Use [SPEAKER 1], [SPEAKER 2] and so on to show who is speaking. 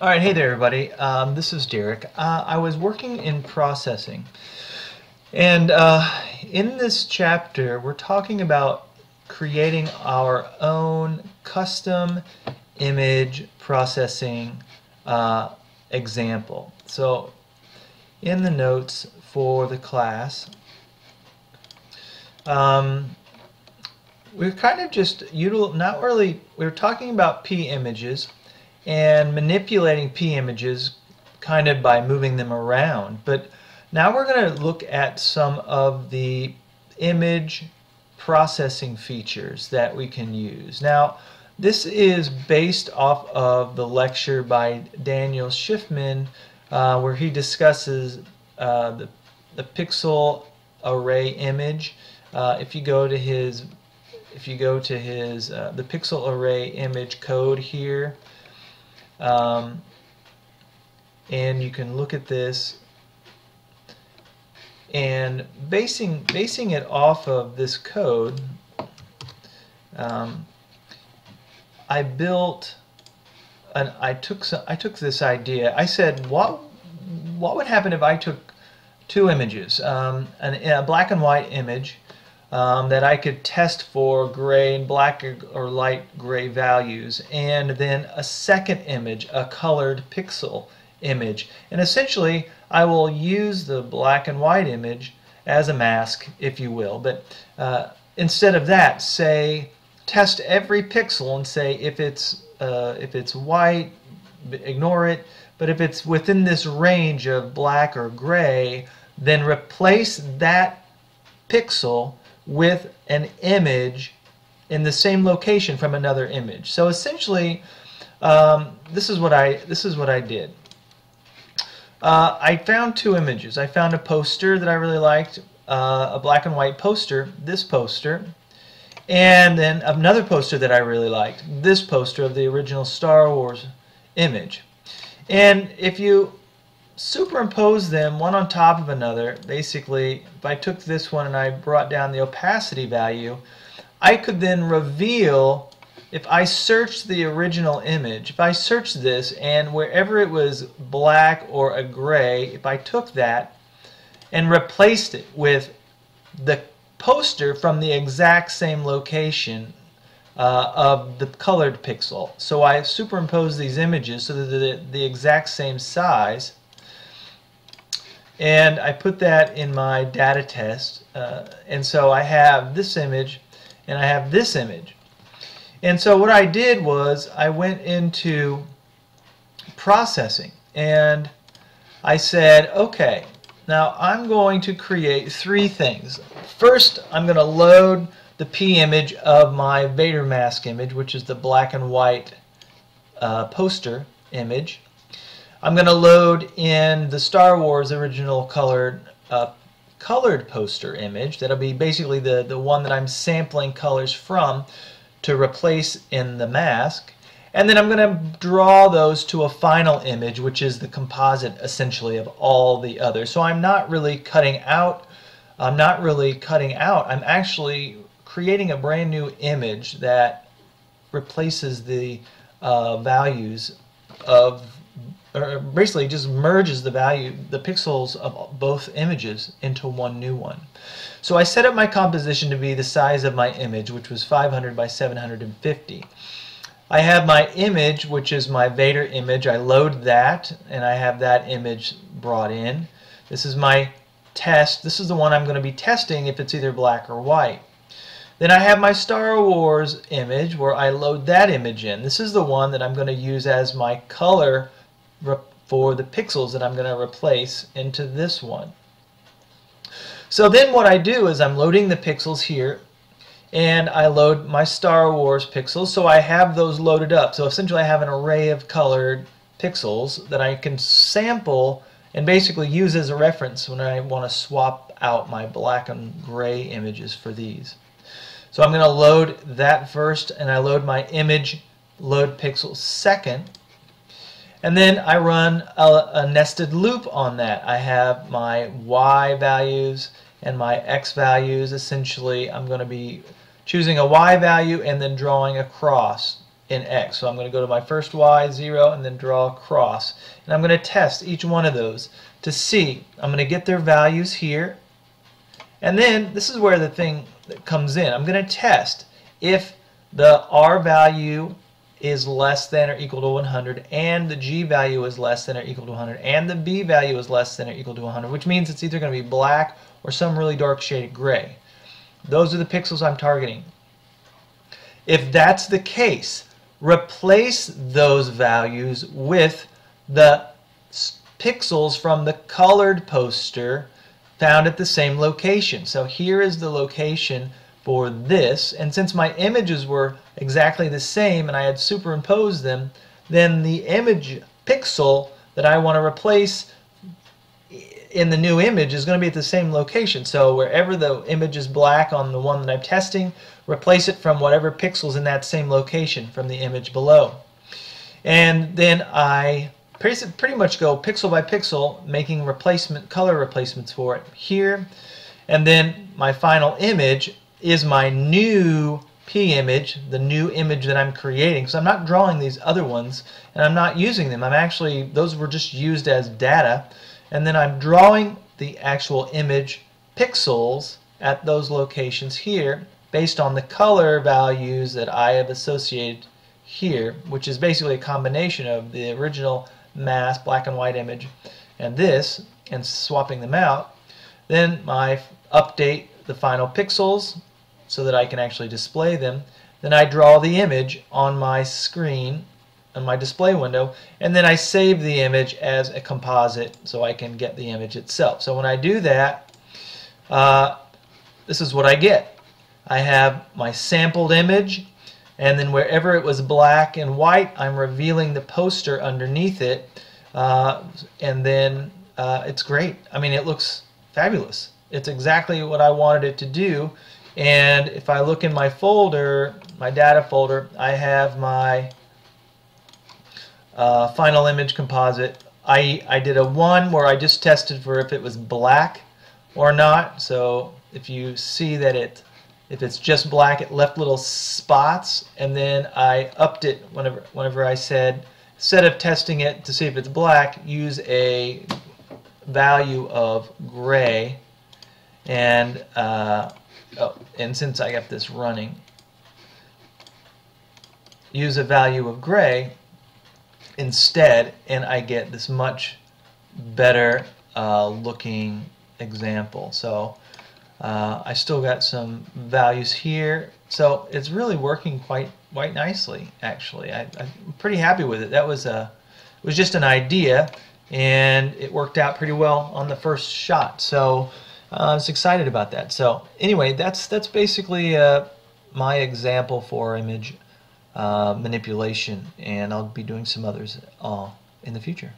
[SPEAKER 1] Alright, hey there everybody. This is Derek. I was working in processing, and in this chapter we're talking about creating our own custom image processing example. So in the notes for the class, we're kind of just we're talking about P images and manipulating P images kind of by moving them around. But now we're going to look at some of the image processing features that we can use. Now, this is based off of the lecture by Daniel Schiffman where he discusses the pixel array image. If you go to his the pixel array image code here, and you can look at this, and basing it off of this code, I took this idea. I said, what would happen if I took two images, a black and white image that I could test for gray and black or light gray values, and then a second image, a colored pixel image. And essentially I will use the black and white image as a mask, if you will, but instead of that, say, test every pixel and say if it's white, ignore it, but if it's within this range of black or gray, then replace that pixel with an image in the same location from another image. So essentially, this is what I did. I found two images. I found a poster that I really liked, a black and white poster, this poster, and then another poster that I really liked, this poster of the original Star Wars image. And if you superimpose them one on top of another, basically, if I took this one and I brought down the opacity value, I could then reveal, if I searched the original image, if I searched this and wherever it was black or a gray, if I took that and replaced it with the poster from the exact same location of the colored pixel. So I superimposed these images so that they're the exact same size, and I put that in my data test, and so I have this image and I have this image. And so what I did was I went into processing and I said, okay, now I'm going to create three things. First, I'm going to load the P image of my Vader mask image, which is the black and white poster image. I'm going to load in the Star Wars original colored poster image. That'll be basically the one that I'm sampling colors from to replace in the mask. And then I'm going to draw those to a final image, which is the composite essentially of all the others. So I'm not really cutting out. I'm actually creating a brand new image that replaces the values of, or basically just merges the pixels of both images into one new one. So I set up my composition to be the size of my image, which was 500 by 750. I have my image, which is my Vader image. I load that, and I have that image brought in. This is my test. This is the one I'm going to be testing if it's either black or white. Then I have my Star Wars image where I load that image in. This is the one that I'm going to use as my color for the pixels that I'm going to replace into this one. So then what I do is I'm loading the pixels here, and I load my Star Wars pixels, so I have those loaded up. So essentially I have an array of colored pixels that I can sample and basically use as a reference when I want to swap out my black and gray images for these. So I'm going to load that first, and I load my image load pixels second. And then I run a nested loop on that. I have my Y values and my X values. Essentially, I'm going to be choosing a Y value and then drawing across in X. So I'm going to go to my first Y, 0, and then draw a cross. And I'm going to test each one of those to see. I'm going to get their values here. And then this is where the thing that comes in. I'm going to test if the R value is less than or equal to 100 and the G value is less than or equal to 100 and the B value is less than or equal to 100, which means it's either going to be black or some really dark shade of gray. Those are the pixels I'm targeting. If that's the case, replace those values with the pixels from the colored poster found at the same location. So here is the location for this, and since my images were exactly the same and I had superimposed them, then the image pixel that I want to replace in the new image is going to be at the same location. So wherever the image is black on the one that I'm testing, replace it from whatever pixels in that same location from the image below. And then I pretty much go pixel by pixel, making color replacements for it here. And then my final image is my new P image, the new image that I'm creating. So I'm not drawing these other ones and I'm not using them. Those were just used as data. And then I'm drawing the actual image pixels at those locations here based on the color values that I have associated here, which is basically a combination of the original mass black and white image and this, and swapping them out. Then I update the final pixels so that I can actually display them. Then I draw the image on my screen, on my display window, and then I save the image as a composite so I can get the image itself. So when I do that, this is what I get. I have my sampled image, and then wherever it was black and white, I'm revealing the poster underneath it, and then it's great. I mean, it looks fabulous. It's exactly what I wanted it to do. And if I look in my folder, my data folder, I have my final image composite. I did a 1 where I just tested for if it was black or not. So if you see that if it's just black, it left little spots, and then I upped it whenever I said, instead of testing it to see if it's black, use a value of gray, and and since I got this running, use a value of gray instead, and I get this much better looking example. So I still got some values here, so it's really working quite nicely, actually. I'm pretty happy with it. It was just an idea, and it worked out pretty well on the first shot. So I was excited about that. So anyway, that's basically my example for image manipulation, and I'll be doing some others in the future.